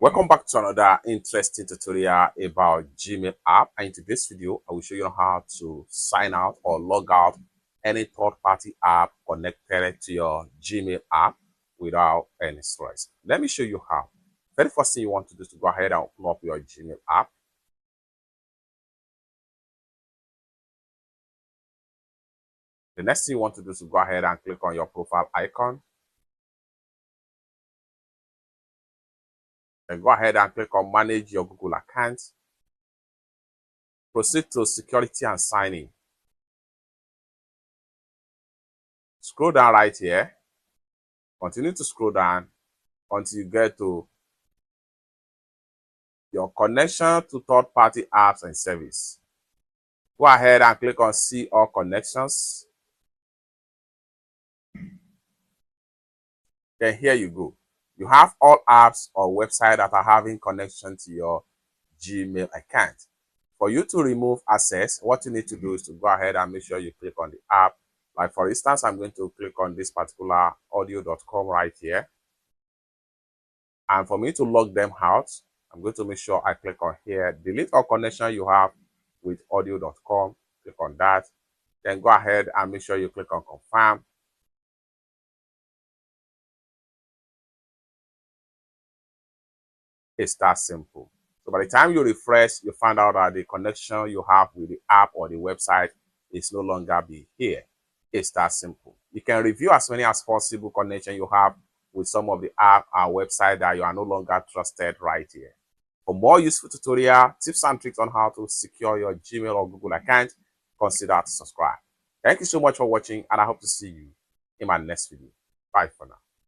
Welcome back to another interesting tutorial about Gmail app, and in today's video I will show you how to sign out or log out any third-party app connected to your Gmail app without any stress. Let me show you how. Very first thing you want to do is to go ahead and open up your Gmail app. The next thing you want to do is to go ahead and click on your profile icon. Then go ahead and click on manage your Google account. Proceed to security and sign in. Scroll down right here. Continue to scroll down until you get to your connection to third-party apps and service. Go ahead and click on see all connections. Then here you go. You have all apps or websites that are having connection to your Gmail account. For you to remove access, what you need to do is to go ahead and make sure you click on the app. Like for instance, I'm going to click on this particular audio.com right here. And for me to log them out, I'm going to make sure I click on here, delete all connection you have with audio.com. Click on that. Then go ahead and make sure you click on confirm. It's that simple. So by the time you refresh, you find out that the connection you have with the app or the website is no longer be here. It's that simple. You can review as many as possible connection you have with some of the app and website that you are no longer trusted right here. For more useful tutorial, tips and tricks on how to secure your Gmail or Google account, consider to subscribe. Thank you so much for watching, and I hope to see you in my next video. Bye for now.